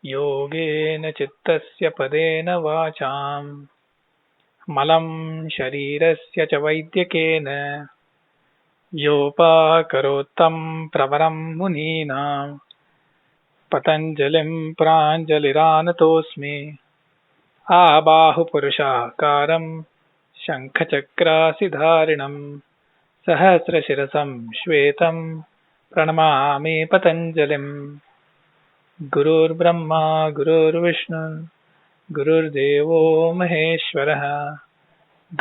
योगेन चित्तस्य पदेन वाचां मलं शरीरस्य च वैद्यकेन योपाकरोत्तं प्रवरं मुनीनां पतञ्जलिं प्राञ्जलिरानतोऽस्मि आबाहुपुरुषाकारं शङ्खचक्रासिधारिणं सहस्रशिरसं श्वेतं प्रणमामि पतञ्जलिम्। गुरुर्ब्रह्मा गुरुर्विष्णु गुरुर्देवो महेश्वरः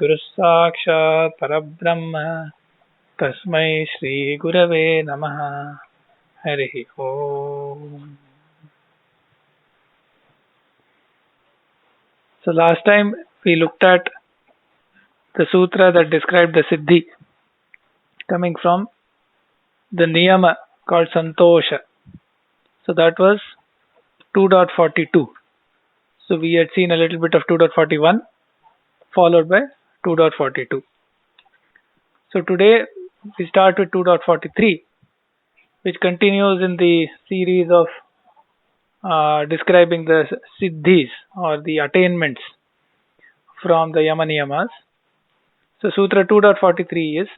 गुरुः साक्षात् परब्रह्म तस्मै श्रीगुरवे नमः। हरिः ओम। So last time we looked at the sutra that described the siddhi coming from the niyama called santosha. So that was 2.42. So we had seen a little bit of 2.41 followed by 2.42. So today we start with 2.43, which continues in the series of describing the siddhis or the attainments from the yama niyamas. So Sutra 2.43 is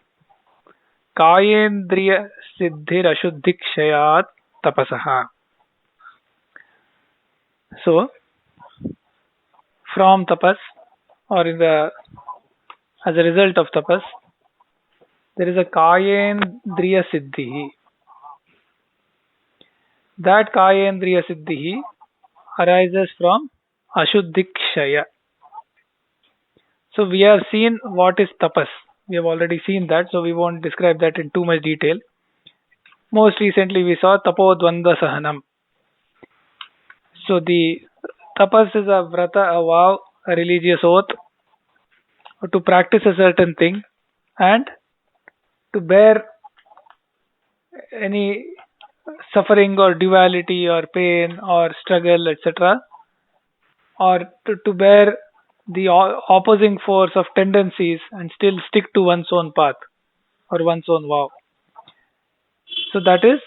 Kayendriya Siddhir Ashuddhikshayat Tapasaha. So from tapas or as a result of tapas, there is a Kayendriya Siddhi. That Kayendriya Siddhi arises from Ashuddhikshaya. So we have seen what is tapas. We have already seen that, so we won't describe that in too much detail. Most recently we saw Tapodvandva Sahanam. So the tapas is a vrata, a vow, a religious oath to practice a certain thing and to bear any suffering or duality or pain or struggle, etc., or to bear the opposing force of tendencies and still stick to one's own path or one's own vow. So that is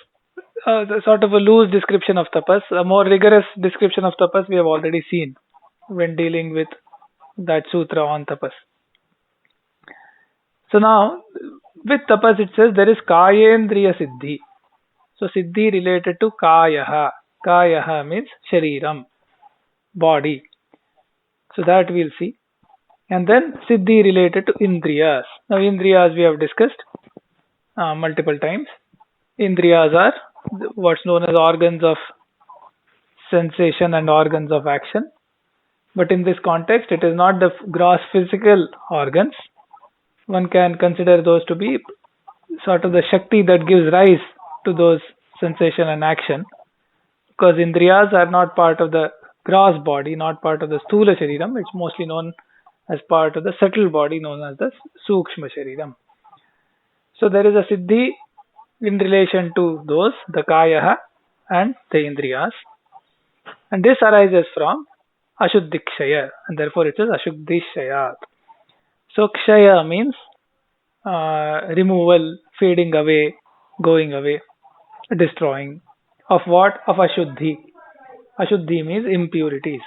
the sort of a loose description of tapas. A more rigorous description of tapas we have already seen when dealing with that sutra on tapas. So now with tapas it says there is Kayendriya Siddhi. So Siddhi related to Kayaha. Kayaha means Shariram, body. So that we'll see. And then Siddhi related to Indriyas. Now Indriyas we have discussed multiple times. Indriyas are what's known as organs of sensation and organs of action. But in this context, it is not the gross physical organs. One can consider those to be sort of the Shakti that gives rise to those sensation and action. Because Indriyas are not part of the gross body, not part of the Sthula Shariram. It's mostly known as part of the subtle body known as the Sukshma Shariram. So there is a Siddhi in relation to those, the Kayaha and the Indriyas. And this arises from Ashuddhikshaya, and therefore it is Ashuddhishayat. So Kshaya means removal, fading away, going away, destroying. Of what? Of Ashuddhi. Ashuddhi means impurities.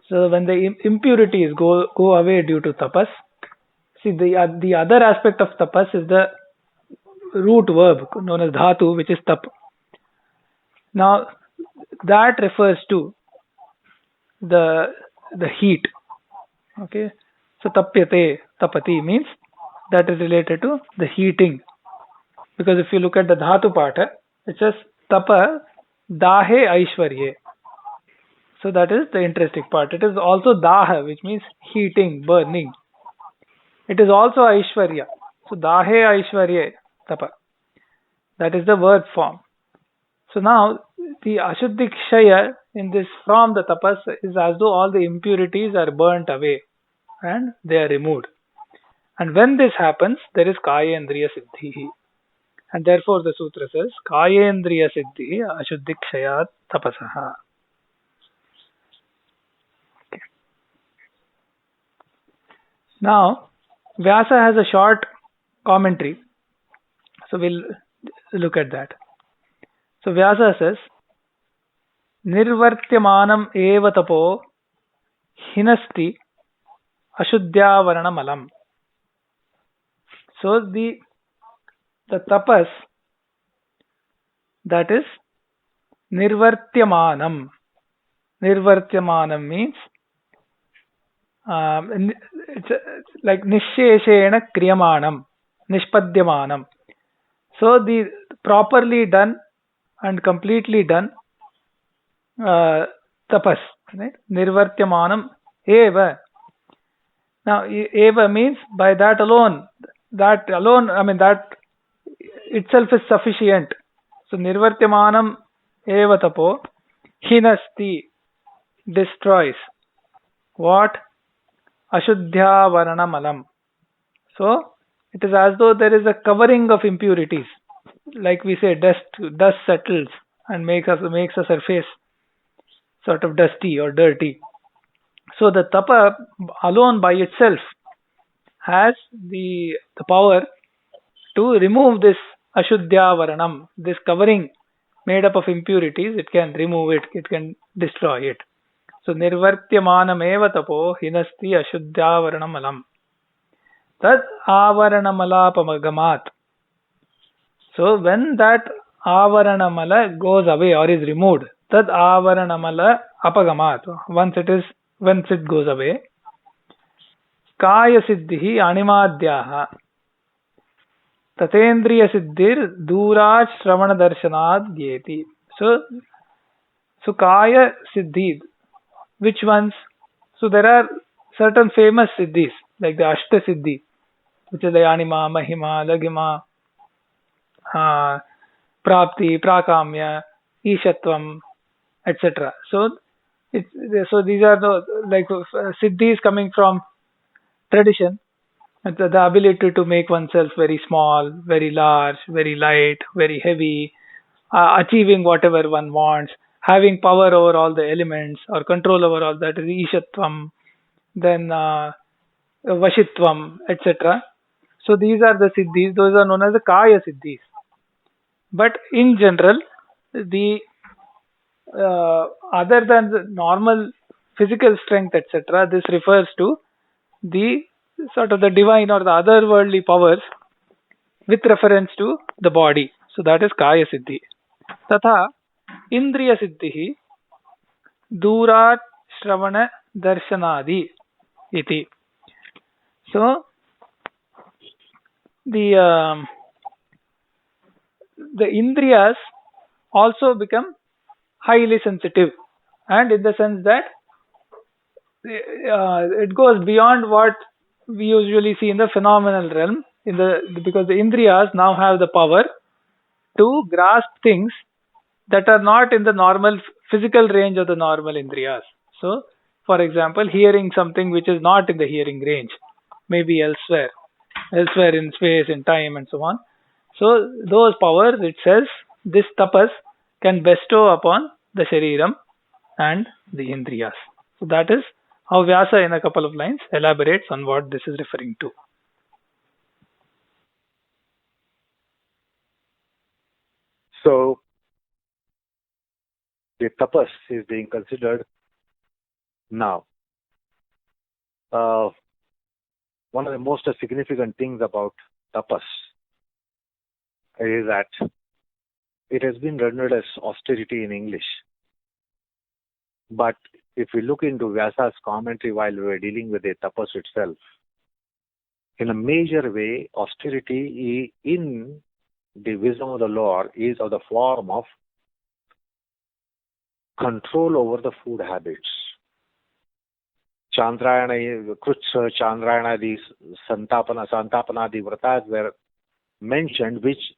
So when the impurities go away due to tapas, see the other aspect of tapas is the root verb known as dhatu, which is tap. Now that refers to the heat. Okay, so tapyate, tapati means that is related to the heating. Because if you look at the dhatu part, it says tapa dahe aishwarye. So that is the interesting part. It is also daha, which means heating, burning. It is also aishwarya. So dahe aishwarye tapa. That is the verb form. So now the Ashuddhikshaya in this from the tapas is as though all the impurities are burnt away and they are removed. And when this happens, there is Kayendriya Siddhi. And therefore the sutra says Kayendriya Siddhi Ashuddhikshayat Tapasaha. Okay. Now Vyasa has a short commentary. So we'll look at that. So Vyasa says, निर्वर्त्यमानम् एव तपो हिनस्ति ashuddhyavaranamalam. So the tapas that is nirvartyamanam. Nirvartyamanam means it's like nisheshena kriyamanam, nishpadyamanam. So the properly done and completely done tapas, right? Nirvartyamanam eva. Now eva means by that alone. That alone, I mean that itself is sufficient. So nirvartyamanam eva tapo hinasti, destroys. What? Ashuddhyavarana So it is as though there is a covering of impurities. Like we say, dust settles and makes a surface sort of dusty or dirty. So the tapa alone by itself has the power to remove this ashuddhyavaranam, this covering made up of impurities. It can remove it, it can destroy it. So nirvartyamanameva tapo hinasti ashuddhyavaranamalam. Tad avaranamala. So when that avaranamala goes away or is removed, tad avaranamala apagamat. Once it goes away, kaya siddhi animadhyaha. Tatendriya siddhir duraj shravana darshanad yeti. So kaya siddhi, which ones? So there are certain famous siddhis like the Ashta Siddhi, which is the Anima, Mahima, Lagima, Prapti, Prakamya, Ishatvam, etc. So these are the like siddhis coming from tradition. The ability to make oneself very small, very large, very light, very heavy, achieving whatever one wants, having power over all the elements or control over all that is Ishatvam, then Vashitvam, etc. So these are the siddhis, those are known as the Kaya siddhis. But in general, the other than the normal physical strength, etc., this refers to the sort of the divine or the otherworldly powers with reference to the body. So that is Kaya siddhi. Tatha Indriya siddhi Durat Shravana Darshanadi iti. So the indriyas also become highly sensitive, and in the sense that it goes beyond what we usually see in the phenomenal realm, because the indriyas now have the power to grasp things that are not in the normal physical range of the normal indriyas. So for example, hearing something which is not in the hearing range, maybe elsewhere in space, in time, and so on. So those powers, it says, this tapas can bestow upon the shariram and the indriyas. So that is how Vyasa in a couple of lines elaborates on what this is referring to. So the tapas is being considered now. One of the most significant things about tapas is that it has been rendered as austerity in English. But if we look into Vyasa's commentary while we were dealing with the tapas itself, in a major way, austerity in the wisdom of the Lord is of the form of control over the food habits. Chandrayana, Krutsha, Chandrayana, these Santapana, the vratas were mentioned which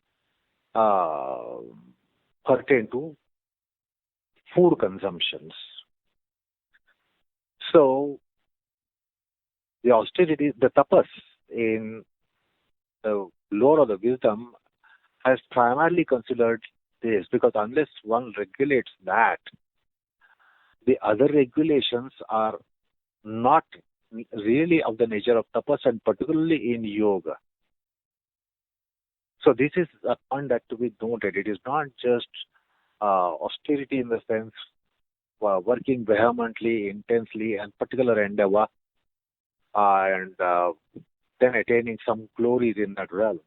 pertain to food consumptions. So, the austerity, the tapas in the lore of the wisdom has primarily considered this, because unless one regulates that, the other regulations are not really of the nature of tapas, and particularly in yoga. So this is a point that to be noted. It is not just austerity in the sense working vehemently, intensely, and particular endeavor, and then attaining some glories in that realm.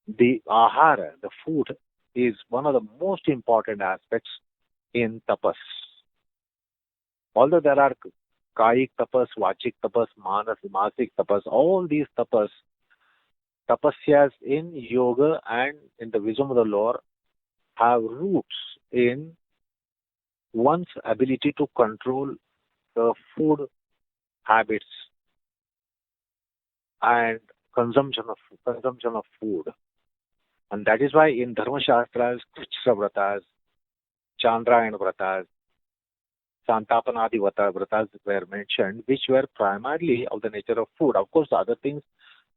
The ahara, the food, is one of the most important aspects in tapas. Although there are kayik tapas, vachik tapas, manasik tapas, all these tapasyas in yoga and in the wisdom of the Lord have roots in one's ability to control the food habits and consumption of food. And that is why in Dharma Shastras, Krishna Vratas, Chandrayana Vratas, Santapanadi Vratas were mentioned, which were primarily of the nature of food. Of course, the other things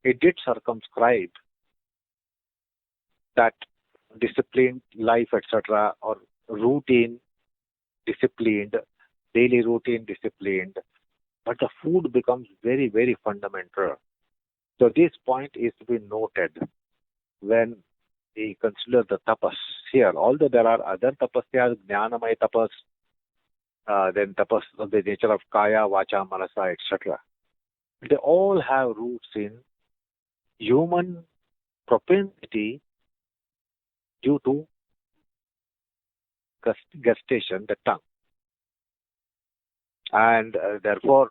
it did circumscribe that disciplined life, etc., or routine, disciplined, daily routine, disciplined. But the food becomes very, very fundamental. So this point is to be noted when we consider the tapas here. Although there are other tapasyas, jnanamaya tapas, then tapas of the nature of kaya, vacha, manasa, etc. They all have roots in human propensity due to gestation, the tongue. And therefore,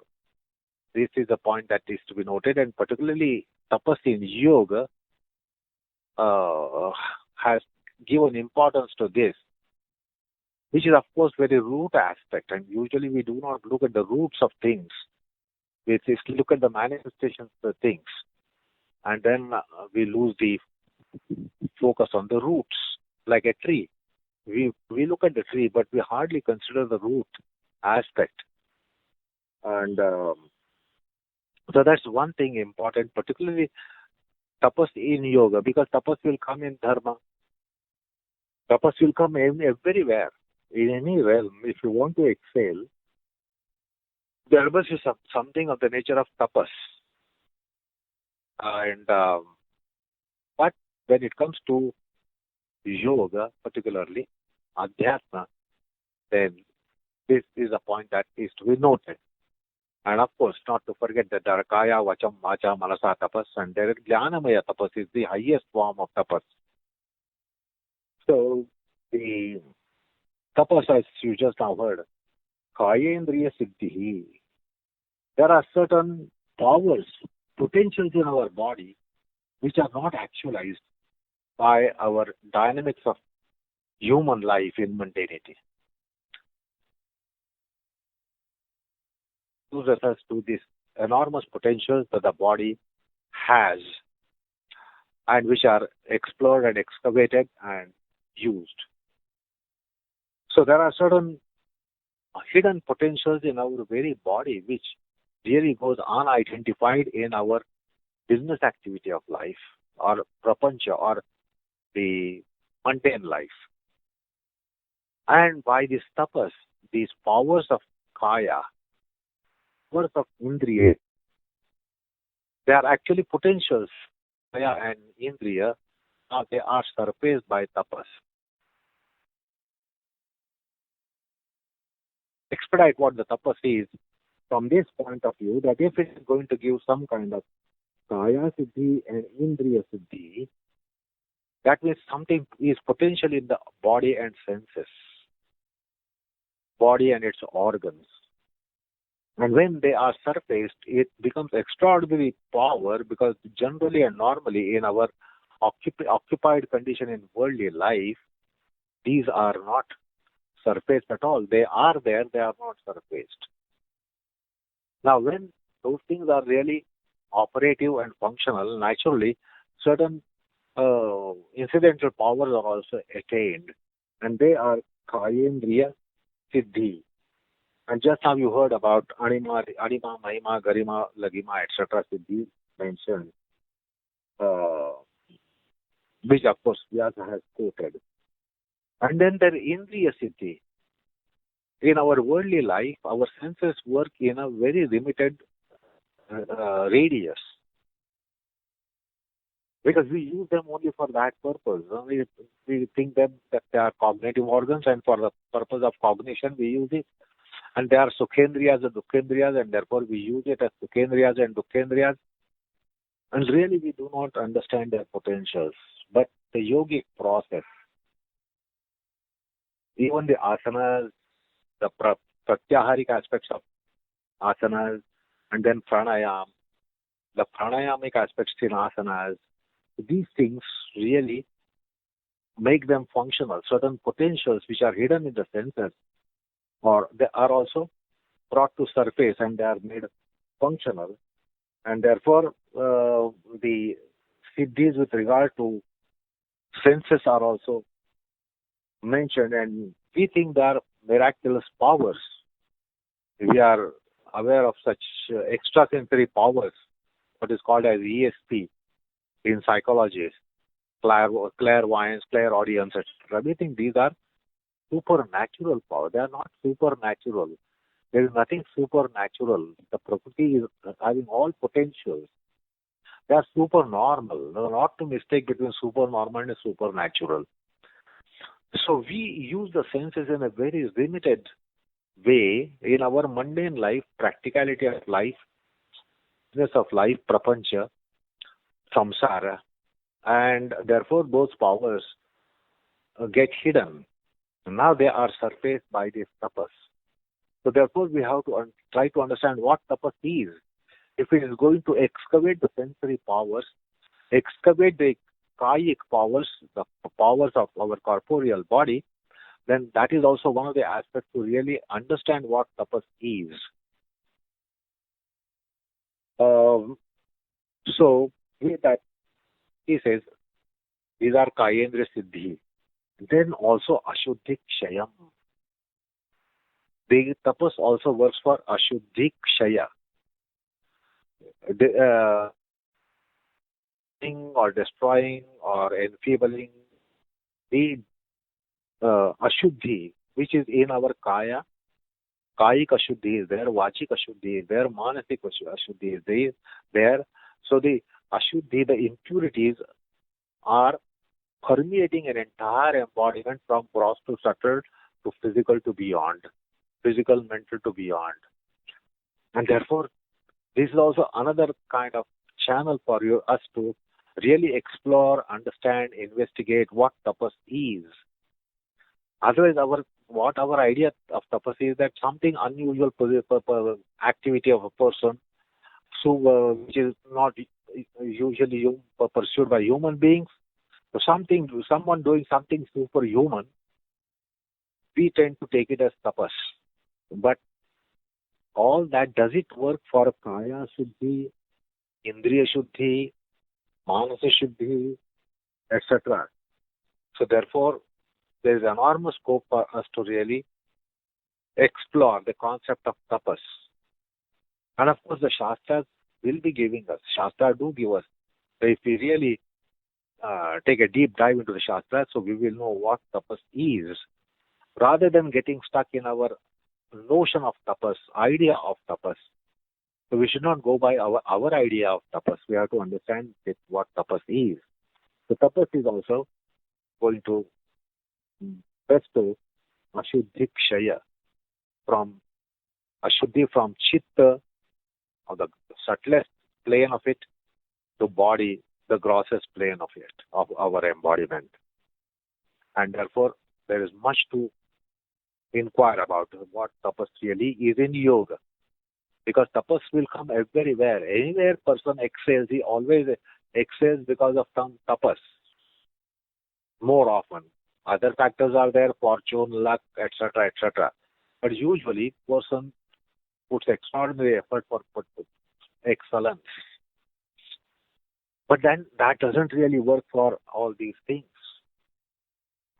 this is a point that is to be noted, and particularly tapas in yoga has given importance to this, which is of course very root aspect, and usually we do not look at the roots of things. We just look at the manifestations of the things, and then we lose the focus on the roots, like a tree. We look at the tree, but we hardly consider the root aspect. And so that's one thing important, particularly tapas in yoga, because tapas will come in dharma. Tapas will come everywhere, in any realm. If you want to excel, there must be something of the nature of tapas. And but when it comes to yoga, particularly adhyasma, then this is a point that is to be noted. And of course, not to forget that there are kaya, vacham, vacha, manasa tapas, and there is jnanamaya tapas is the highest form of tapas. So the tapas, as you just now heard, kayendriya siddhi. There are certain powers, potentials in our body which are not actualized by our dynamics of human life in mundanity. This refers to these enormous potentials that the body has and which are explored and excavated and used. So there are certain hidden potentials in our very body which really goes unidentified in our business activity of life or prapancha or the mundane life. And by this tapas, these powers of kaya, powers of indriya, they are actually potentials. Kaya and indriya, they are surfaced by tapas. Expedite what the tapas is from this point of view, that if it is going to give some kind of kaya siddhi and indriya siddhi, that means something is potential in the body and senses, body and its organs. And when they are surfaced, it becomes extraordinary power, because generally and normally in our occupied condition in worldly life, these are not surfaced at all. They are there, they are not surfaced. Now, when those things are really operative and functional, naturally, certain incidental powers are also attained, and they are kayendriya siddhi. And just now you heard about anima, mahima, garima, lagima, etc. siddhi mentioned, which of course Vyasa has quoted. And then there indriya siddhi. In our worldly life, our senses work in a very limited radius. because we use them only for that purpose. We think them that they are cognitive organs, and for the purpose of cognition, we use it. And they are sukhendriyas and dukhendriyas, and therefore we use it as sukhendriyas and dukhendriyas. And really, we do not understand their potentials. But the yogic process, even the asanas, the pratyaharic aspects of asanas, and then pranayam, the pranayamic aspects in asanas, these things really make them functional. Certain potentials which are hidden in the senses, or they are also brought to surface and they are made functional. And therefore, the siddhis with regard to senses are also mentioned, and we think they are miraculous powers. We are aware of such extrasensory powers, what is called as ESP in psychology, clairvoyance, clairaudience, etc. We think these are supernatural powers. They are not supernatural. There is nothing supernatural. The Prakriti is having all potentials. They are supernormal. Not to mistake between supernormal and supernatural. So we use the senses in a very limited way in our mundane life, practicality of life, business of life, prapancha, samsara, and therefore those powers get hidden. Now they are surfaced by this tapas. So therefore we have to try to understand what tapas is. If it is going to excavate the sensory powers, excavate the kayic powers, the powers of our corporeal body, then that is also one of the aspects to really understand what tapas is. So with that, he says, these are kayendriya siddhi. Then also ashuddhi kshayam. The tapas also works for ashuddhi kshaya. Or destroying or enfeebling the ashuddhi which is in our kaya. Kayik ashuddhi is there, vachik ashuddhi is there, manasik ashuddhi is there. So the ashuddhi, the impurities are permeating an entire embodiment from gross to subtle to physical to beyond, physical, mental to beyond. And therefore, this is also another kind of channel for us to really explore, understand, investigate what tapas is. Otherwise, our idea of tapas is that something unusual activity of a person, so which is not usually pursued by human beings. So someone doing something superhuman, we tend to take it as tapas. But all that, does it work for kaya shuddhi, indriya shuddhi, manasa shuddhi, etc.? So therefore, there is enormous scope for us to really explore the concept of tapas. And of course, the Shastras will be giving us, Shastras do give us. So if we really take a deep dive into the Shastras, so we will know what tapas is, rather than getting stuck in our notion of tapas, idea of tapas. So we should not go by our idea of tapas. We have to understand what tapas is. So tapas is also going to bestow ashuddhi kshaya, from ashuddhi, from chitta, or the subtlest plane of it, to body, the grossest plane of it, of our embodiment. And therefore, there is much to inquire about what tapas really is in yoga. Because tapas will come everywhere. Anywhere person excels, he always excels because of some tapas. More often. Other factors are there, fortune, luck, etc., etc. But usually, person puts extraordinary effort for excellence. But then that doesn't really work for all these things.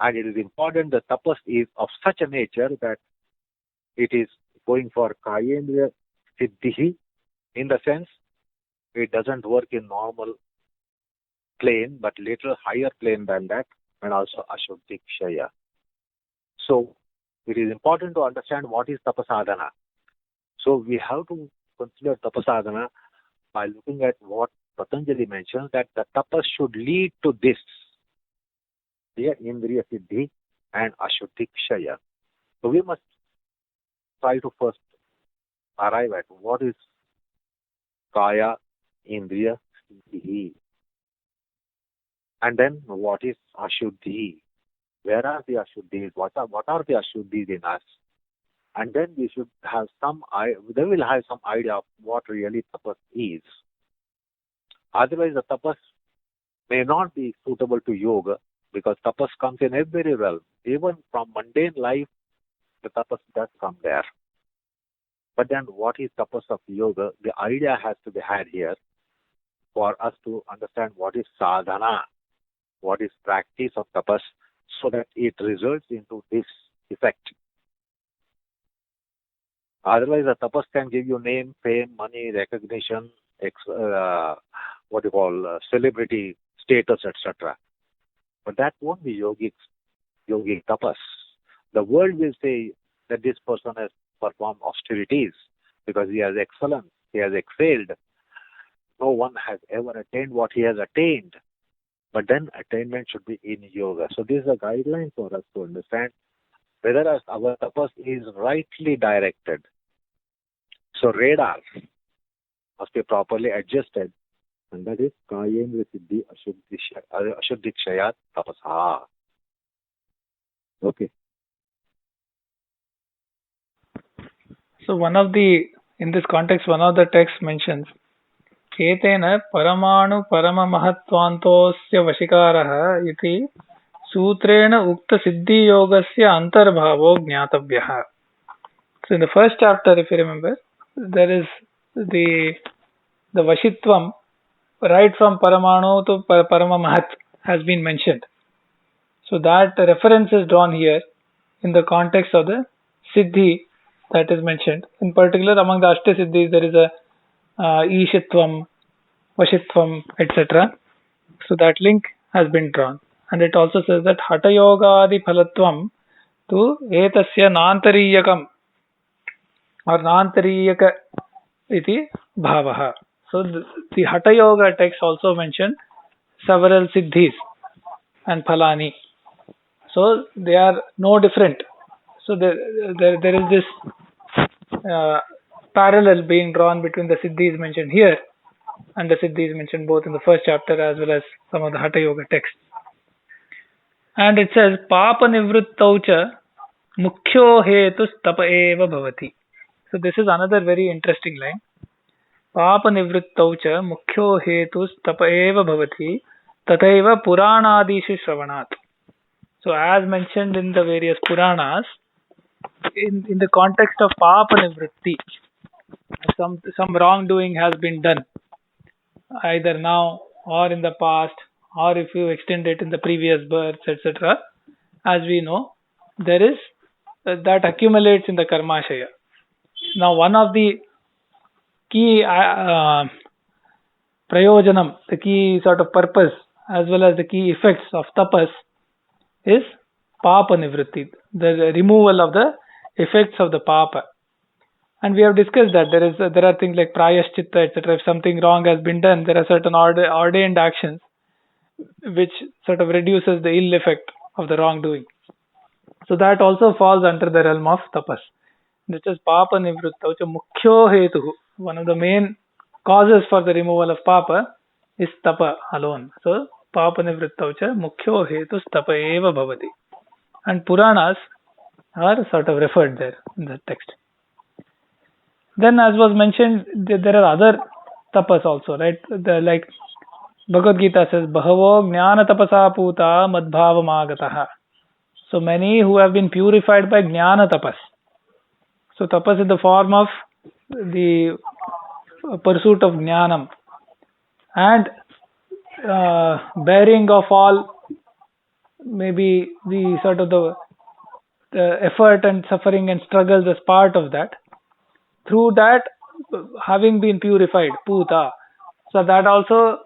And it is important that tapas is of such a nature that it is going for kayendriya siddhi, in the sense it doesn't work in normal plane, but little higher plane than that, and also ashuddhi kshaya. So it is important to understand what is tapasadhana. So we have to consider tapasadhana by looking at what Patanjali mentions that the tapas should lead to this, the Indriya Siddhi and Ashuddhi Kshaya. So we must try to first arrive at what is Kaya Indriya Siddhi, and then what is Ashuddhi. Where are the Ashuddhis? What are the Ashuddhis in us? And then we should have then we'll have some idea of what really tapas is. Otherwise, the tapas may not be suitable to yoga, because tapas comes in every realm. Even from mundane life, the tapas does come there. But then what is tapas of yoga? The idea has to be had here for us to understand what is sadhana, what is practice of tapas, so that it results into this effect. Otherwise, the tapas can give you name, fame, money, recognition, celebrity status, etc. But that won't be yogic tapas. The world will say that this person has performed austerities because he has excellence, he has excelled. No one has ever attained what he has attained. But then attainment should be in yoga. So this is a guideline for us to understand whether our tapas is rightly directed. So radar must be properly adjusted, and that is Kayendra Siddhi Ashuddhi Kshayat Tapasa. Okay. So in this context, one of the texts mentions Ketena Paramanu Paramamahatvantosya Vashikarah iti Sutrena Ukta Siddhi Yogasya Antarbhavo Jnatavyaha. So in the first chapter, if you remember, there is the Vashitvam right from Paramanu to Paramamahat has been mentioned. So that reference is drawn here in the context of the Siddhi that is mentioned. In particular, among the Ashta Siddhis, there is a Ishitvam, Vashitvam, etc. So that link has been drawn. And it also says that Hatha Yogadi Phalatvam to Etasya Nantariyakam or Nantariyaka iti Bhavaha. So the Hatha Yoga text also mentioned several Siddhis and Phalani. So they are no different. So there is this parallel being drawn between the Siddhis mentioned here and the Siddhis mentioned both in the first chapter as well as some of the Hatha Yoga texts. And it says, Papa Nivrittaucha Mukhyo Hetus Tapa Eva Bhavati. So this is another very interesting line. Papa Nivrittaucha Mukhyo Hetus Tapa Eva Bhavati Tathaiva Puranadishu Shravanat. So as mentioned in the various Puranas, in the context of Papa Nivritti, some wrongdoing has been done, either now or in the past, or if you extend it in the previous births, etc. As we know, there is that accumulates in the Karmashaya. Now, one of the key prayojanam, the key sort of purpose, as well as the key effects of tapas is Papa Nivritti, the removal of the effects of the Papa. And we have discussed that there are things like prayashchitta, etc. If something wrong has been done, there are certain ordained actions which sort of reduces the ill effect of the wrongdoing. So that also falls under the realm of tapas. This is Papa Nivrittaucha Mukhyo Hetu. One of the main causes for the removal of Papa is tapa alone. So Papa Nivrittaucha Mukhyo Hetus Tapa Eva Bhavati. And Puranas are sort of referred there in the text. Then, as was mentioned, there are other tapas also, right? Like Bhagavad Gita says, Bahavo Jnana Tapasa Puta Madbhavam Agataha. So many who have been purified by Jnana Tapas. So tapas is the form of the pursuit of Jnanam and bearing of all, maybe the sort of the effort and suffering and struggles as part of that. Through that, having been purified, puta. So that also,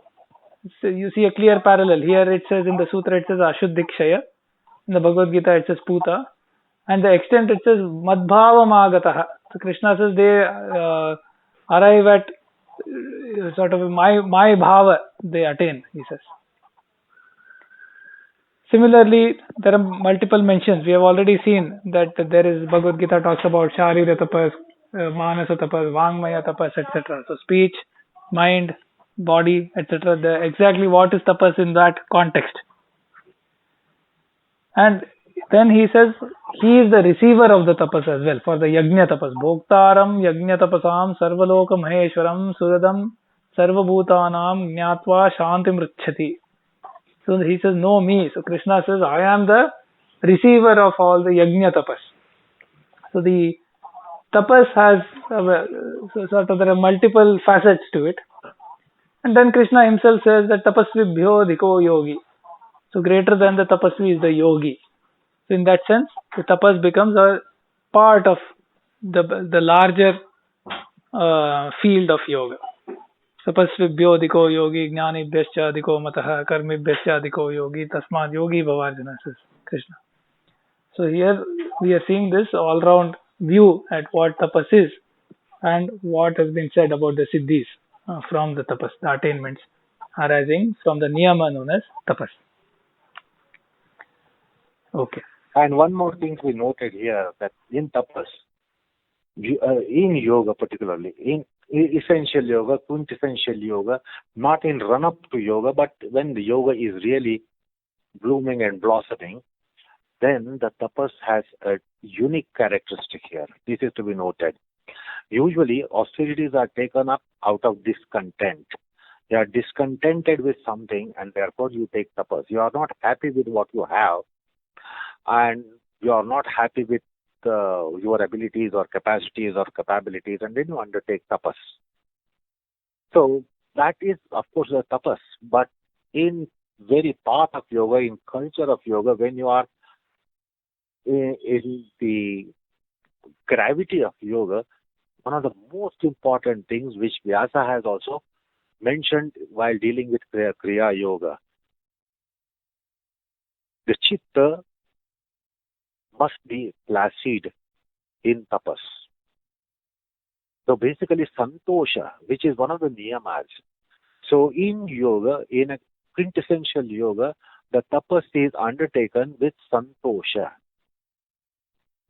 you see a clear parallel. Here it says in the sutra, it says Ashuddhi Kshaya. In the Bhagavad Gita, it says puta. And the extent it says Madbhavam Agataha. So Krishna says they arrive at sort of my bhava they attain, he says. Similarly, there are multiple mentions. We have already seen that there is Bhagavad Gita talks about Sharira tapas, Manasa tapas, Vangmaya tapas, etc. So speech, mind, body, etc. Exactly what is tapas in that context. And then he says he is the receiver of the tapas as well for the yajna tapas. Bhoktaram yajna tapasam sarvaloka maheshwaram suradam sarvabhutanam jnatva shantim ricchati. So he says, know me. So Krishna says, I am the receiver of all the yajna tapas. So the tapas has sort of, there are multiple facets to it. And then Krishna himself says that tapasvibhyo dhiko yogi. So greater than the tapasvi is the yogi. So in that sense, the tapas becomes a part of the larger field of yoga. Tapasvibhyo dhiko yogi, jnanibhyascha dhiko matah, karmibhyascha dhiko yogi, tasmad yogi bhavarjuna, says Krishna. So here we are seeing this all-round view at what tapas is and what has been said about the siddhis from the tapas, the attainments arising from the niyama known as tapas. Okay. And one more thing we noted here, that in tapas, in yoga particularly, in essential yoga, quintessential yoga, not in run-up to yoga, but when the yoga is really blooming and blossoming, then the tapas has a unique characteristic here. This is to be noted. Usually, austerities are taken up out of discontent. You are discontented with something and therefore you take tapas. You are not happy with what you have and you are not happy with your abilities or capacities or capabilities, and then you undertake tapas. So that is, of course, the tapas. But in very part of yoga, in culture of yoga, when you are in the gravity of yoga, one of the most important things which Vyasa has also mentioned while dealing with Kriya Yoga, the chitta must be placid in tapas. So basically santosha, which is one of the niyamas. So in yoga, in a quintessential yoga, the tapas is undertaken with santosha.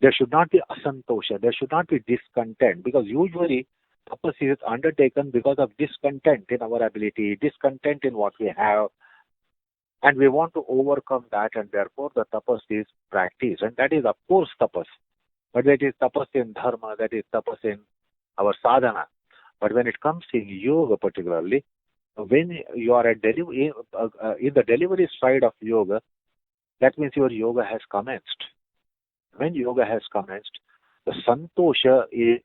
There should not be asantosha. There should not be discontent, because usually tapas is undertaken because of discontent in our ability, discontent in what we have, and we want to overcome that, and therefore the tapas is practiced. And that is, of course, tapas. But that is tapas in dharma, that is tapas in our sadhana. But when it comes in yoga particularly, when you are in the delivery side of yoga, that means your yoga has commenced. When yoga has commenced, the santosha is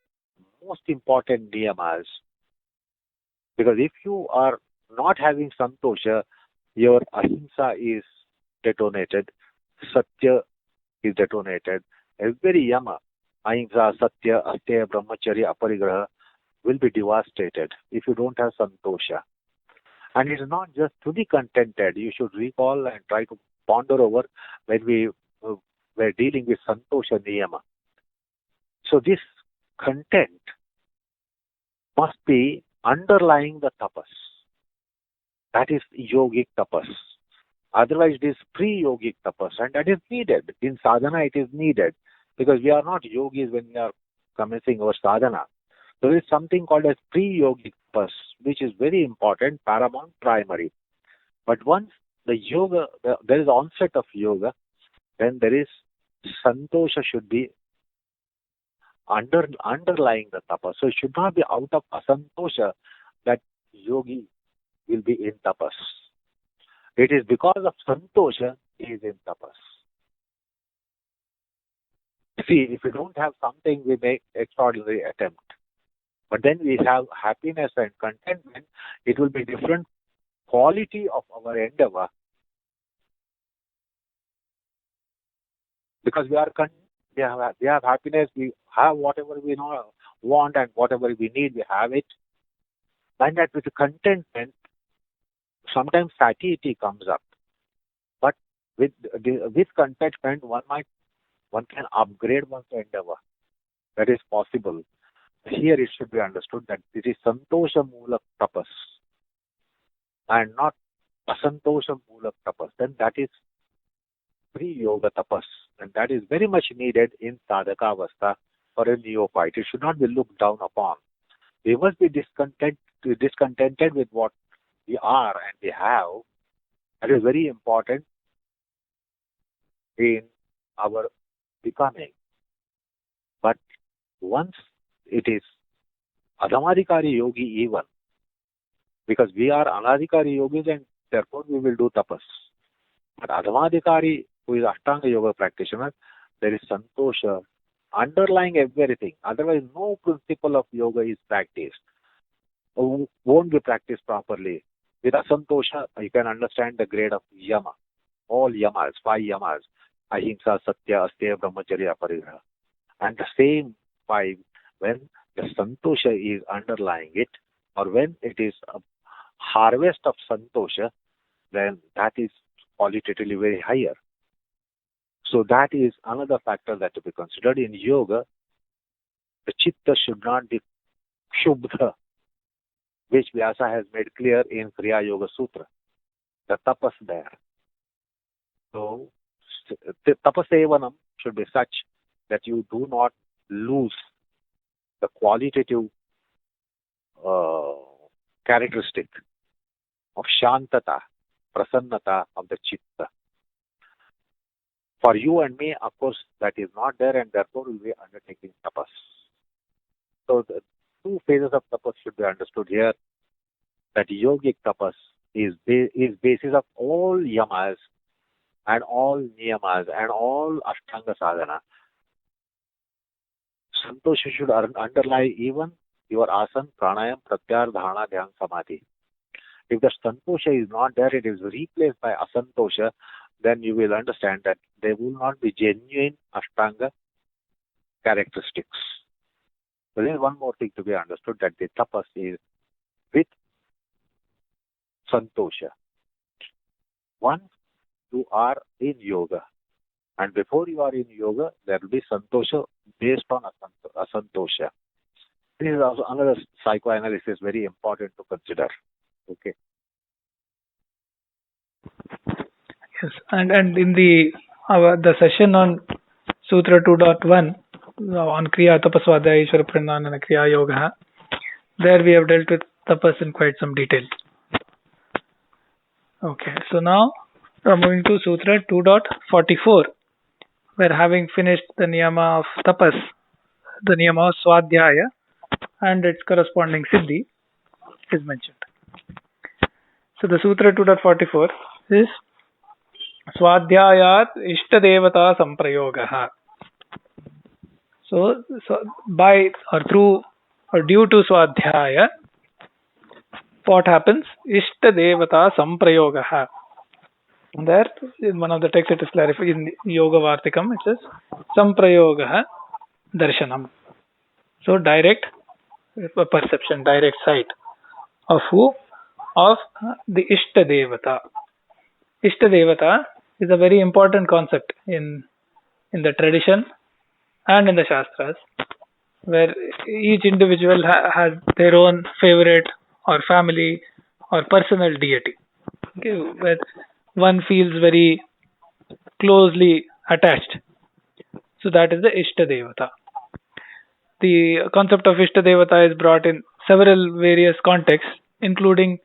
most important niyamas. Because if you are not having santosha, your ahimsa is detonated, satya is detonated. Every yama, ahimsa, satya, asteya, brahmacharya, aparigraha, will be devastated if you don't have santosha. And it is not just to be contented. You should recall and try to ponder over when we were dealing with santosha niyama. So this content must be underlying the tapas. That is yogic tapas. Otherwise, it is pre-yogic tapas, and that is needed. In sadhana, it is needed, because we are not yogis when we are commencing our sadhana. There is something called as pre-yogic tapas, which is very important, paramount, primary. But once the yoga, there is onset of yoga, then there is santosha should be underlying the tapas. So it should not be out of asantosha that yogi will be in tapas. It is because of santosha he is in tapas. See, if we don't have something, we make extraordinary attempt. But then we have happiness and contentment, it will be different quality of our endeavor. Because we have happiness, we have whatever we want, and whatever we need, we have it. And that with the contentment, sometimes satiety comes up. But with contentment, one can upgrade one's endeavor. That is possible. here it should be understood that this is Santosha Mulak Tapas and not Asantosha Mulak Tapas. Then that is pre-yoga tapas, and that is very much needed in sadhaka avastha for a neophyte. It should not be looked down upon. We must be discontented with what we are and we have. That is very important in our becoming. But once it is Adhamadikari yogi even, because we are Anadikari yogis and therefore we will do tapas. But Adhamadikari, who is Ashtanga yoga practitioner, there is Santosha underlying everything. Otherwise, no principle of yoga is practiced. Won't be practiced properly. With Asantosha, you can understand the grade of Yama. All Yamas, 5 Yamas. Ahimsa, Satya, Asteya, Brahmacharya, Parigraha. And the same 5, when the Santosha is underlying it, or when it is a harvest of Santosha, then that is qualitatively very higher. So that is another factor that to be considered in yoga. The chitta should not be kshubdha, which Vyasa has made clear in Kriya Yoga Sutra. The tapas there. So the tapasevanam should be such that you do not lose the qualitative characteristic of shantata, prasannata of the chitta. For you and me, of course, that is not there, and therefore we will be undertaking tapas. So the 2 phases of tapas should be understood here. That yogic tapas is basis of all yamas and all niyamas and all ashtanga sadhana. Santosha should underlie even your asana, pranayam, pratyahara, dharana, dhyana, samadhi. If the santosha is not there, it is replaced by asantosha, then you will understand that there will not be genuine ashtanga characteristics. So there is one more thing to be understood, that the tapas is with santosha. Once you are in yoga, and before you are in yoga, there will be santosha based on asantosha. This is also another psychoanalysis very important to consider. Okay. Yes, and in the session on Sutra 2.1 on Kriya Tapasvadhyaya Ishvara Pranidhana Kriya Yoga, there we have dealt with tapas in quite some detail. Okay, so now we're moving to Sutra 2.44, where having finished the niyama of tapas, the niyama of Swadhyaya and its corresponding siddhi is mentioned. So the Sutra 2.44 is Swadhyayat Ishtadevata Samprayogaha. So by or through or due to Swadhyaya, what happens? Ishtadevata Samprayogaha. There, in one of the texts it is clarified in Yoga Vartikam, it says Samprayogaha Darshanam. So direct perception, direct sight of who? Of the Ishtadevata. Ishtadevata is a very important concept in the tradition and in the Shastras, where each individual has their own favorite or family or personal deity, okay, where one feels very closely attached. So that is the Ishtadevata. The concept of Ishtadevata is brought in several various contexts, including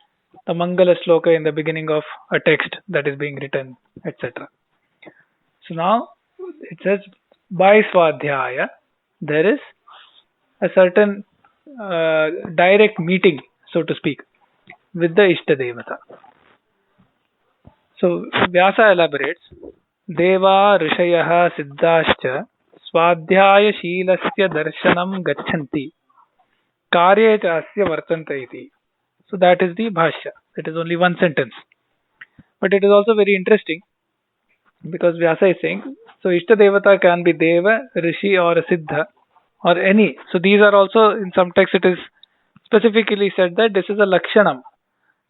the Mangala Sloka in the beginning of a text that is being written, etc. So now it says by Swadhyaya there is a certain direct meeting, so to speak, with the Ishtadevata. So Vyasa elaborates, Deva Rishayah Siddhascha Swadhyaya Shilasya Darshanam Gachanti Karye Chasya Vartanta iti. So that is the Bhashya. It is only one sentence. But it is also very interesting because Vyasa is saying, so Ishtadevata can be Deva, Rishi or a Siddha or any. So these are also, in some texts it is specifically said that this is a Lakshanam.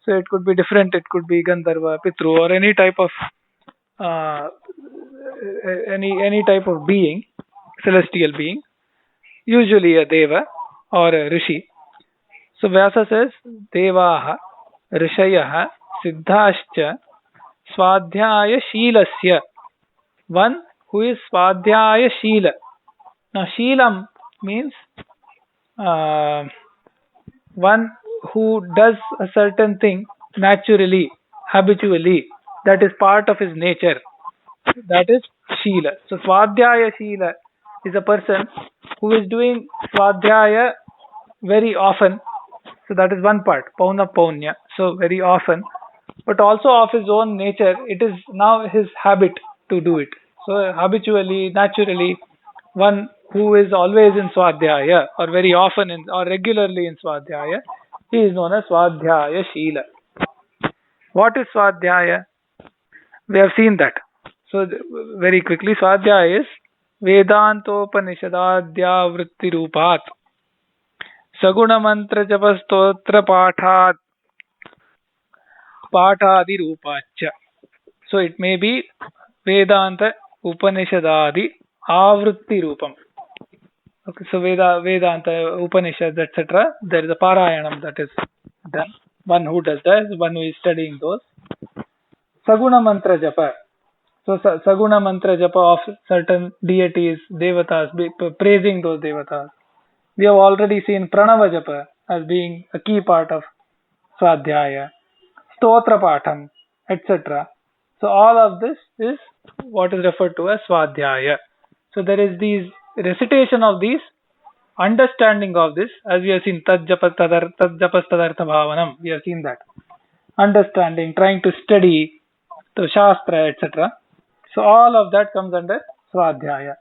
So it could be different, it could be Gandharva, Pitru or any type of any type of being, celestial being, usually a Deva or a rishi. So Vyasa says, Devaha, Rishayah, Siddhascha, Swadhyaya Shilasya. One who is Swadhyaya Shila. Now Shilam means one who does a certain thing naturally, habitually, that is part of his nature. That is Shila. So Swadhyaya Shila is a person who is doing Swadhyaya very often. So that is one part, Pauna Paunya. So very often, but also of his own nature, it is now his habit to do it. So habitually, naturally, one who is always in Swadhyaya or very often or regularly in Swadhyaya, he is known as Swadhyaya Shila. What is Swadhyaya? We have seen that. So very quickly, Swadhyaya is Vedantopanishadadya vritti rupat Saguna mantra japa stotra pathat Patadi Rupacha. So it may be Vedanta Upanishadadi Avritti Rupam. Okay, so Vedanta Upanishads, etc. There is a Parayanam that is done. One who does that, one who is studying those. Saguna Mantra Japa. So Saguna Mantra Japa of certain deities, Devatas, praising those Devatas. We have already seen Pranava Japa as being a key part of Swadhyaya. Stotra Patham, etc. So all of this is what is referred to as Swadhyaya. So there is these recitation of these, understanding of this, as we have seen Tadjapas Tadartha Bhavanam, we have seen that. Understanding, trying to study the Shastra, etc. So all of that comes under Swadhyaya.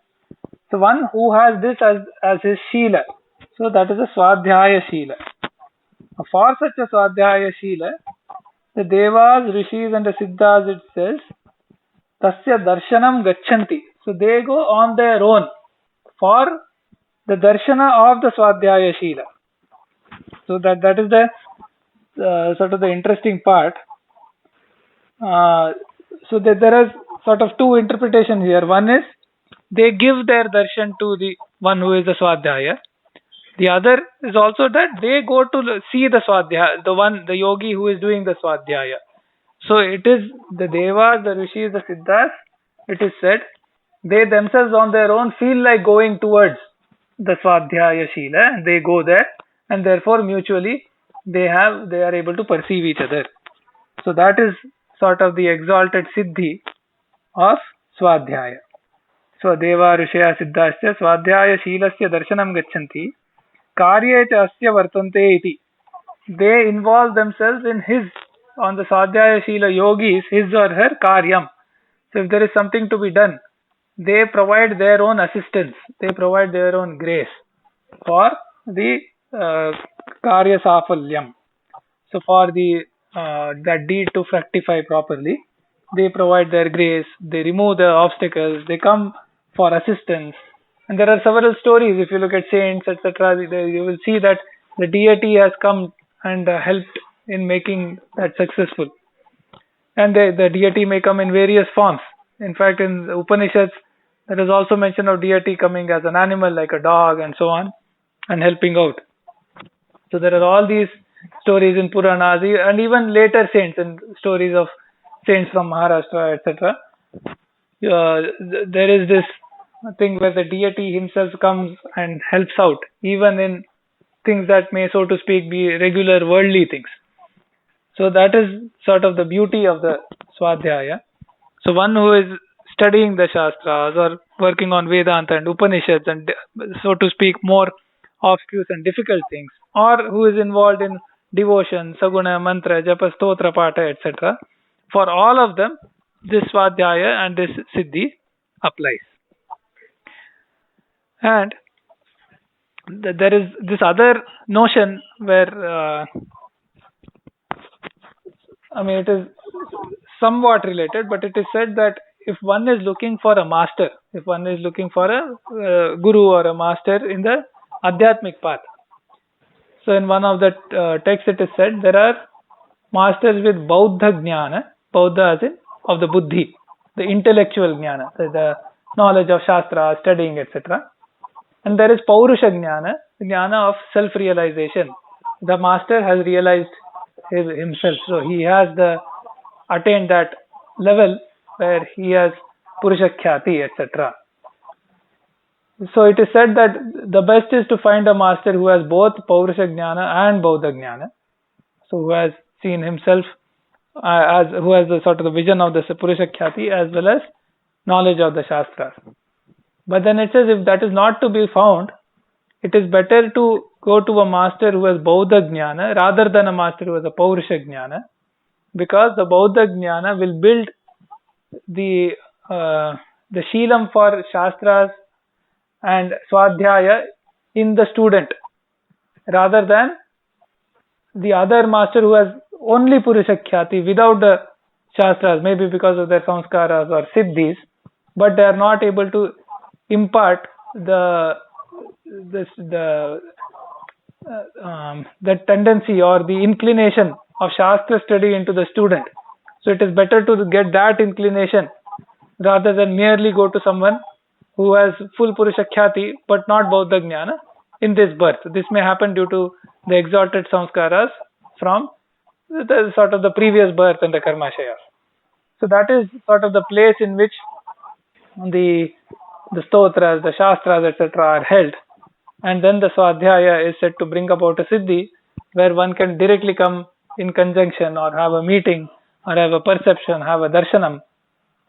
So one who has this as his Shila, so that is a Swadhyaya Shila. For such a Swadhyaya Shila, the Devas, Rishis and the Siddhas, it says, Tasya Darshanam Gachanti. So they go on their own for the Darshana of the Swadhyaya Shila. So that is the sort of the interesting part. So there is sort of two interpretations here. One is they give their darshan to the one who is the Swadhyaya. The other is also that they go to see the Swadhyaya, the yogi who is doing the Swadhyaya. So it is the Devas, the Rishis, the Siddhas, it is said, they themselves on their own feel like going towards the Swadhyaya Shila, and they go there, and therefore mutually they are able to perceive each other. So that is sort of the exalted Siddhi of Swadhyaya. So Deva Rishaya Siddhasya Swadhyaya Shilasya Darshanam Gachanti Karye cha asya vartante iti. They involve themselves in on the Swadhyaya Shila yogis, his or her karyam. So if there is something to be done, they provide their own assistance, they provide their own grace for the karya safalyam. So for that deed to fructify properly, they provide their grace, they remove the obstacles, they come for assistance. And there are several stories. If you look at saints, etc., you will see that the deity has come and helped in making that successful. And the deity may come in various forms. In fact, in the Upanishads, there is also mention of deity coming as an animal like a dog and so on, and helping out. So there are all these stories in Puranas and even later saints and stories of saints from Maharashtra, etc. There is this thing where the deity himself comes and helps out, even in things that may, so to speak, be regular worldly things. So that is sort of the beauty of the Swadhyaya. So one who is studying the Shastras or working on Vedanta and Upanishads and, so to speak, more obscure and difficult things, or who is involved in devotion, Saguna, Mantra, Japa, Stotra, Pata, etc. For all of them, this Swadhyaya and this Siddhi applies. And there is this other notion where, it is somewhat related, but it is said that if one is looking for a master, if one is looking for a guru or a master in the Adhyatmic path, so in one of the texts it is said there are masters with Bauddha Jnana, Bauddha as in of the Buddhi, the intellectual Jnana, the knowledge of Shastra, studying, etc. And there is Paurusha Jnana, jnana of self-realization. The master has realized himself, so he has attained that level where he has Purusha Khyati, etc. So it is said that the best is to find a master who has both Paurusha Jnana and Bauddha Jnana. So who has seen himself who has the sort of the vision of the Purusha Khyati as well as knowledge of the Shastras. But then it says if that is not to be found, it is better to go to a master who has Bauddha Jnana rather than a master who has a Paurusha Jnana, because the Bauddha Jnana will build the Sheelam for Shastras and Swadhyaya in the student rather than the other master who has only Purusha Khyati without the Shastras, maybe because of their Samskaras or Siddhis, but they are not able to impart the tendency or the inclination of Shastra study into the student. So it is better to get that inclination rather than merely go to someone who has full Purusha Khyati but not Bauddha Jnana in this birth. This may happen due to the exalted samskaras from the sort of the previous birth and the karmashayas. So that is sort of the place in which the stotras, the shastras, etc. are held. And then the Swadhyaya is said to bring about a siddhi where one can directly come in conjunction or have a meeting or have a perception, have a darshanam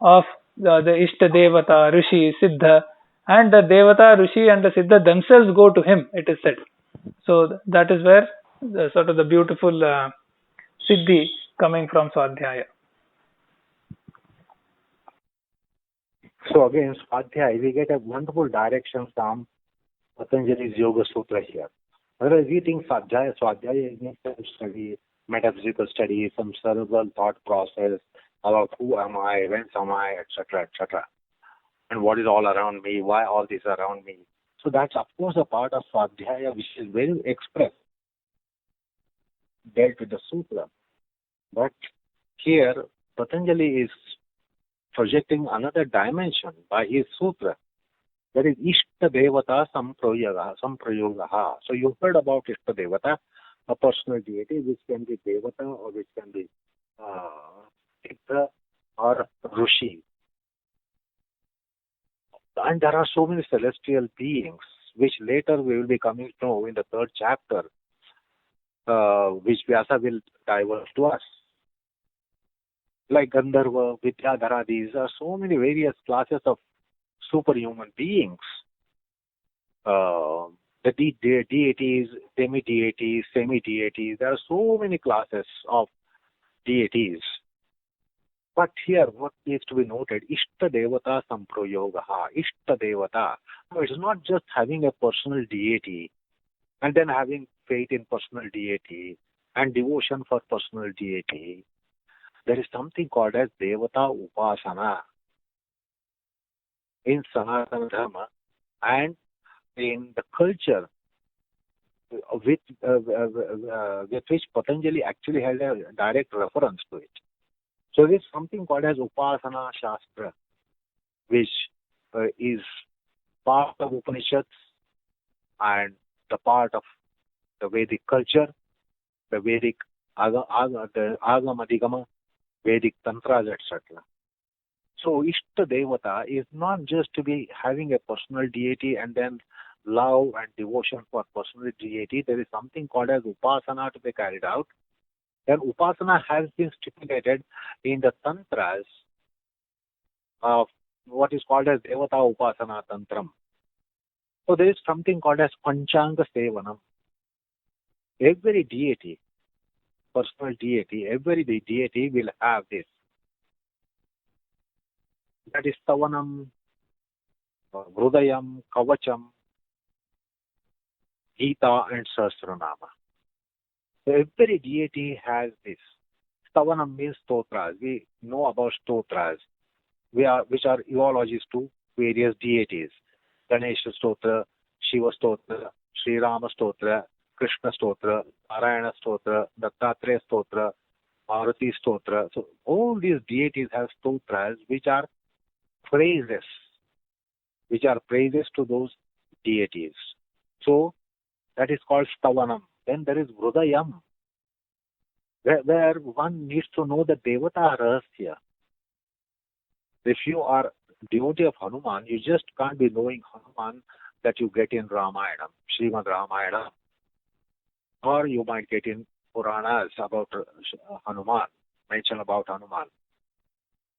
of the Ishta Devata, Rishi, Siddha, and the Devata, Rishi and the Siddha themselves go to him, it is said. So that is where the sort of the beautiful siddhi coming from Swadhyaya. So again, Swadhyaya, we get a wonderful direction from Patanjali's Yoga Sutra here. Whereas we think Swadhyaya is not study, metaphysical study, some cerebral thought process about who am I, whence am I, etc., etc., and what is all around me, why all this around me. So that's of course a part of Swadhyaya which is very express, dealt with the Sutra. But here, Patanjali is projecting another dimension by his Sutra. That is Ishta Devata Samprayogaha. So you heard about Ishta Devata, a personal deity which can be Devata or which can be Siddha or Rishi. And there are so many celestial beings which later we will be coming to know in the third chapter, which Vyasa will divulge to us. Like Gandharva, Vidyadhara, these are so many various classes of superhuman beings. The deities, demi-deities, semi-deities, there are so many classes of deities. But here, what needs to be noted, Ishta Devata Samprayogaha, Ishta Devata. No, it is not just having a personal deity and then having faith in personal deity and devotion for personal deity. There is something called as Devata Upasana in Sanatana Dharma and in the culture with which Patanjali actually has a direct reference to it. So there is something called as Upasana Shastra, which is part of Upanishads and the part of the Vedic culture, the Vedic Agama Adhigama, Vedic Tantras, etc. So Ishta Devata is not just to be having a personal deity and then love and devotion for personal deity. There is something called as Upasana to be carried out. And Upasana has been stipulated in the Tantras of what is called as Devata Upasana Tantram. So there is something called as Panchanga Sevanam. Every deity, personal deity, every deity will have this. That is Tavanam, Hrudayam, Kavacham, Gita and Sahasranama. So every deity has this. Stavanam means stotras. We know about stotras, which are eulogies to various deities. Ganesha Stotra, Shiva Stotra, Sri Rama Stotra, Krishna Stotra, Narayana Stotra, Dattatreya Stotra, Maruti Stotra. So all these deities have stotras which are praises to those deities. So That is called Stavanam. Then there is Hrudayam, where one needs to know the Devata Rahasya. If you are devotee of Hanuman, you just can't be knowing Hanuman that you get in Ramayana, Srimad Ramayana, or you might get in Puranas about Hanuman, mention about Hanuman.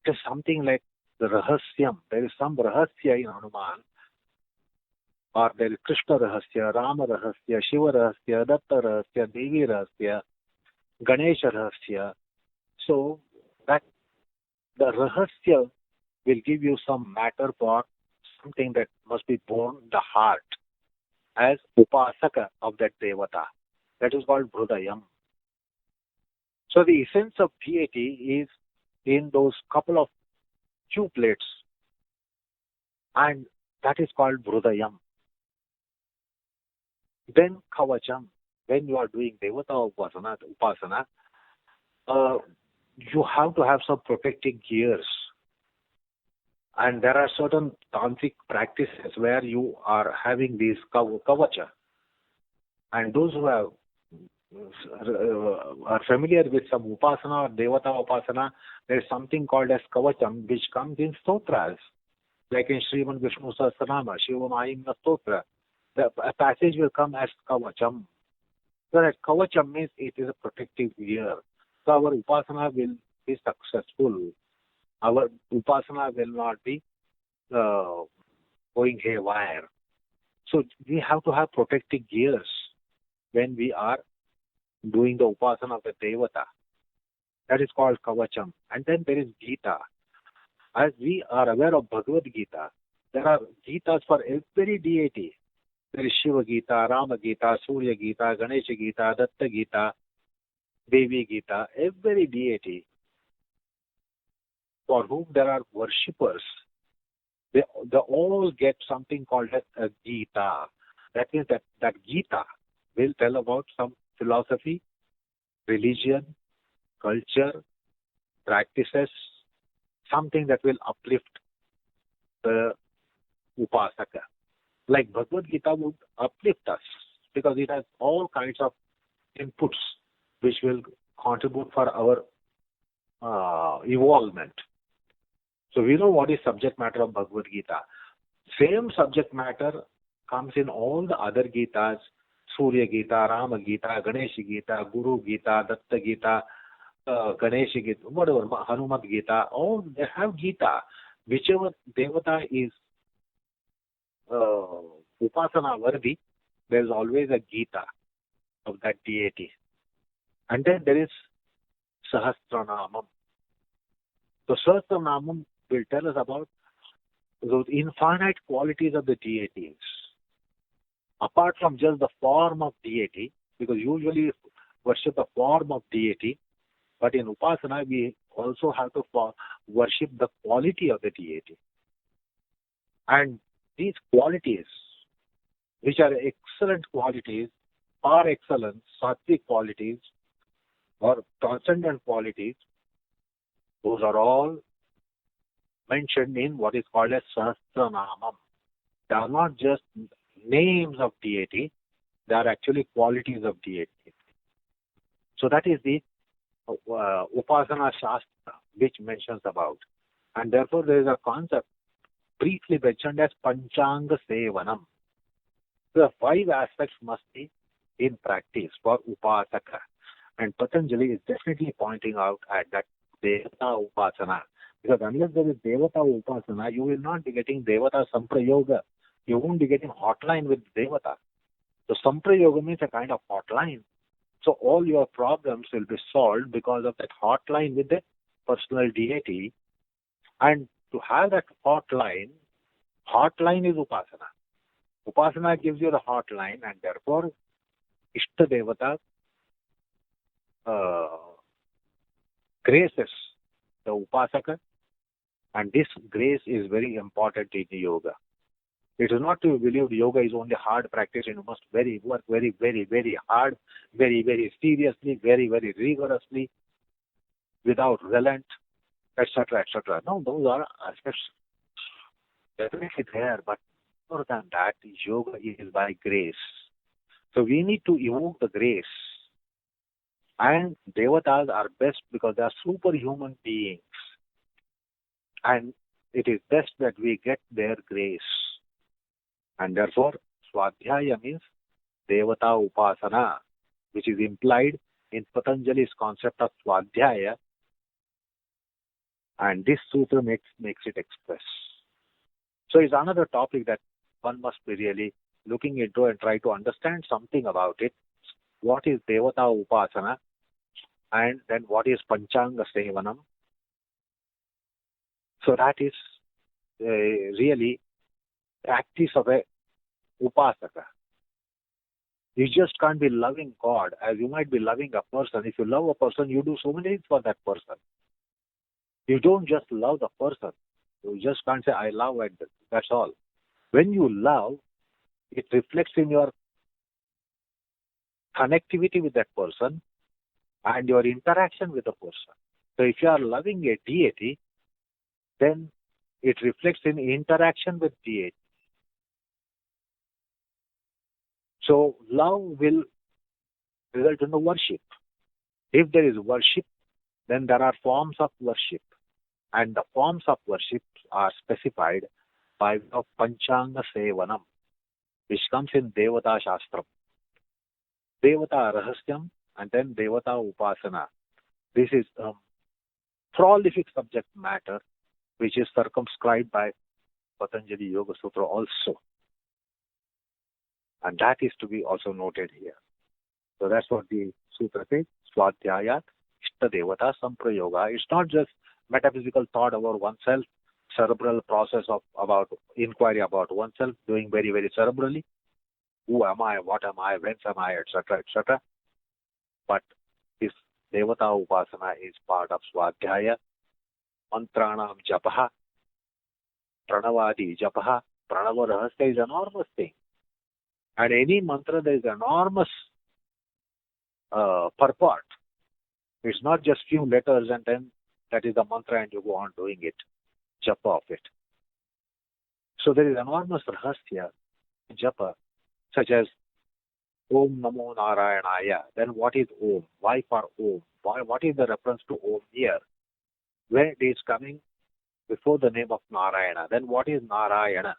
It is something like the Rahasyam. There is some Rahasya in Hanuman, or there is Krishna Rahasya, Rama Rahasya, Shiva Rahasya, Datta Rahasya, Devi Rahasya, Ganesha Rahasya. So that the Rahasya will give you some matter for something that must be born in the heart as Upasaka of that Devata. That is called Hrudayam. So the essence of deity is in those couple of cuplates, and that is called Hrudayam. Then Kavacham, when you are doing Devata Upasana, you have to have some protective gears. And there are certain tantric practices where you are having these kavacha. And those who are familiar with some upasana or devata upasana, there is something called as kavacham, which comes in stotras. Like in Srimad Vishnu Sahasranama, Shiva Mahimna Stotra, a passage will come as kavacham. So that kavacham means it is a protective gear. So our upasana will be successful. Our upasana will not be going haywire. So we have to have protective gears when we are doing the upasana of the Devata. That is called Kavacham. And then there is Gita. As we are aware of Bhagavad Gita, there are Gitas for every deity. There is Shiva Gita, Rama Gita, Surya Gita, Ganesha Gita, Datta Gita, Devi Gita, every deity for whom there are worshippers, they all get something called as a Gita. That means that Gita will tell about some philosophy, religion, culture, practices, something that will uplift the Upasaka. Like Bhagavad Gita would uplift us because it has all kinds of inputs which will contribute for our evolvement. So we know what is subject matter of Bhagavad Gita. Same subject matter comes in all the other Gitas, Surya Gita, Rama Gita, Ganesha Gita, Guru Gita, Datta Gita, Ganesha Gita, whatever, Hanumat Gita, all they have Gita. Whichever Devata is Upasana worthy, there is always a Gita of that deity. And then there is Sahasranamam. So Sahasranamam will tell us about those infinite qualities of the deities. Apart from just the form of deity, because usually worship the form of deity, but in Upasana we also have to worship the quality of the deity. And these qualities, which are excellent qualities, par excellence, sattvic qualities, or transcendent qualities, those are all mentioned in what is called as Sahasranamam. They are not just names of deity, they are actually qualities of deity. So that is the Upasana Shastra which mentions about. And therefore there is a concept briefly mentioned as Panchanga Sevanam. The 5 aspects must be in practice for Upasaka. And Patanjali is definitely pointing out at that Devata Upasana. Because unless there is Devata Upasana, you will not be getting Devata Samprayoga. You won't be getting hotline with Devata. So Samprayoga means a kind of hotline. So all your problems will be solved because of that hotline with the personal deity. And to have that hotline is Upasana. Upasana gives you the hotline, and therefore Ishta Devata graces the Upasaka, and this grace is very important in yoga. It is not to believe yoga is only hard practice and you must work very, very, very hard, very, very seriously, very, very rigorously, without relent, etc., etc. No, those are aspects definitely there, but more than that, yoga is by grace. So we need to evoke the grace. And devatas are best because they are superhuman beings. And it is best that we get their grace. And therefore, Swadhyaya means Devata Upasana, which is implied in Patanjali's concept of Swadhyaya. And this sutra makes it express. So it's another topic that one must be really looking into and try to understand something about it. What is Devata Upasana? And then what is Panchanga Sevanam? So that is really practice of a Upasaka. You just can't be loving God as you might be loving a person. If you love a person, you do so many things for that person. You don't just love the person. You just can't say, I love and that's all. When you love, it reflects in your connectivity with that person and your interaction with the person. So if you are loving a deity, then it reflects in interaction with deity. So love will result in the worship. If there is worship, then there are forms of worship. And the forms of worship are specified by way of Panchanga Sevanam, which comes in Devata Shastram. Devata Rahasyam and then Devata Upasana. This is a prolific subject matter which is circumscribed by Patanjali Yoga Sutra also. And that is to be also noted here. So that's what the sutra says, Swadhyayat Ishta Devata Samprayoga. It's not just metaphysical thought about oneself, cerebral process of about inquiry about oneself, doing very, very cerebrally. Who am I, what am I, whence am I, etc., etc. But this Devata Upasana is part of Swadhyaya. Mantranam Japaha, Pranavadi Japaha. Pranava Rahasya is an enormous thing. And any mantra, there is enormous purport. It's not just few letters and then that is the mantra and you go on doing it, japa of it. So there is enormous rahasya, japa, such as Om Namo Narayanaya. Then what is Om? Why for Om? What is the reference to Om here? When it is coming before the name of Narayana, then what is Narayana?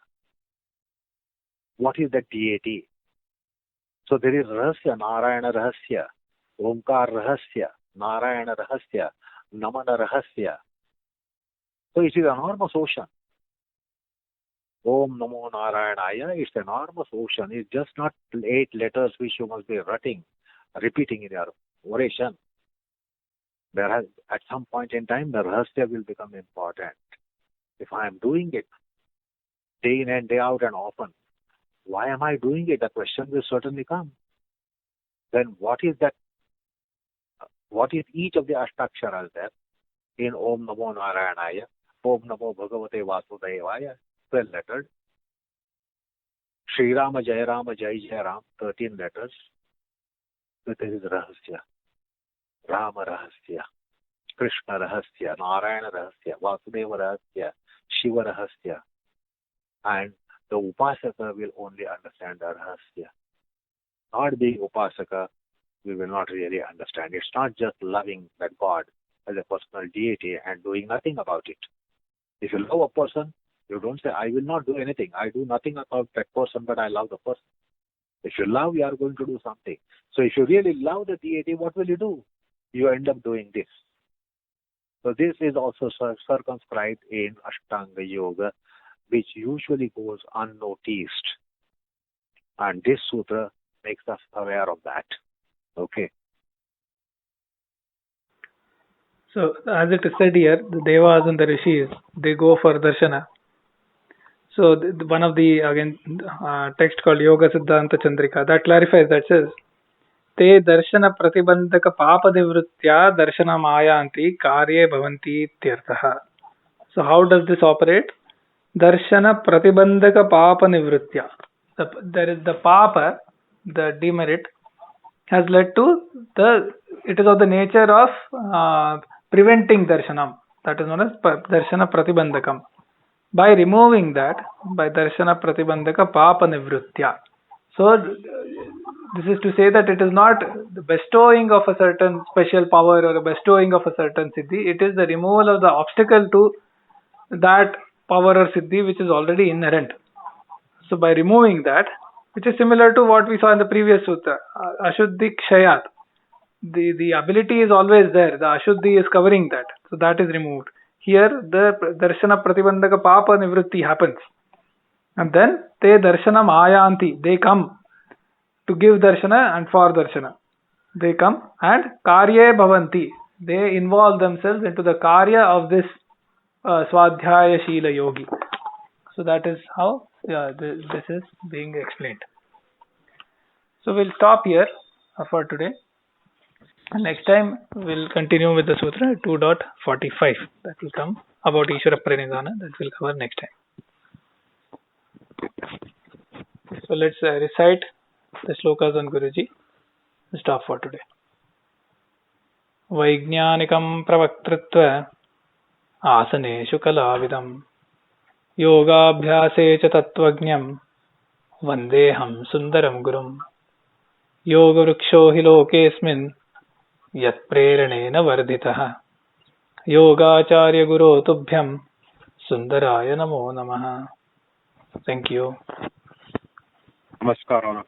What is the deity? So there is Rahasya, Narayana Rahasya, Omkar Rahasya, Narayana Rahasya, Namana Rahasya. So it is an enormous ocean. Om Namo Narayanaya, it's an enormous ocean. It's just not 8 letters which you must be repeating in your oration. At some point in time, the Rahasya will become important. If I am doing it day in and day out and often, why am I doing it? The question will certainly come. Then what is that? What is each of the Ashtaksharas there? In Om Namo Narayanaya, Om Namo Bhagavate Vasudevaya, 12 letters. Sri Rama Jai Ram, 13 letters. So there is Rahasya, Rama Rahasya, Krishna Rahasya, Narayana Rahasya, Vasudeva Rahasya, Shiva Rahasya. And the Upasaka will only understand the Rahasya. Not being Upasaka, we will not really understand. It's not just loving that God as a personal deity and doing nothing about it. If you love a person, you don't say, I will not do anything. I do nothing about that person, but I love the person. If you love, you are going to do something. So if you really love the deity, what will you do? You end up doing this. So this is also circumscribed in Ashtanga Yoga, which usually goes unnoticed. And this sutra makes us aware of that. Okay. So as it is said here, the Devas and the Rishis, they go for darshana. So one of the, again, text called Yoga Siddhanta Chandrika, that clarifies, that says, Te darshana pratibandhaka papa nivritya darshana mayanti karye bhavanti tirthaha. So how does this operate? Darshana pratibandhaka papa nivritya. There is the papa, the demerit, has led to it is of the nature of preventing darshanam. That is known as darshana pratibandhakam. By removing that, by darshana pratibandhaka papa nivritya. So this is to say that it is not the bestowing of a certain special power or a bestowing of a certain siddhi. It is the removal of the obstacle to that power or siddhi which is already inherent. So by removing that, which is similar to what we saw in the previous sutta, Ashuddhi Kshayat. The ability is always there. The Ashuddhi is covering that. So that is removed. Here the Darshana Pratibandhaka Papa Nivritti happens. And then Te Darshanam Ayanti. They come to give Darshana and for Darshana. They come and Karye Bhavanti. They involve themselves into the Karya of this Swadhyaya Shila Yogi. So that is how this is being explained. So we'll stop here for today. And next time we'll continue with the Sutra 2.45. That will come about Ishvara Pranidhana. That will cover next time. So let's recite the slokas on Guruji. Stop for today. Vaijñānikam pravaktritva asaneshu kalavidam योगाभ्यासे च तत्त्वज्ञं वन्देऽहं सुन्दरं गुरुं योगवृक्षो हि लोकेऽस्मिन् यत्प्रेरणेन वर्धितः योगाचार्यगुरो तुभ्यं सुन्दराय नमो नमः. Thank you. Namaskar.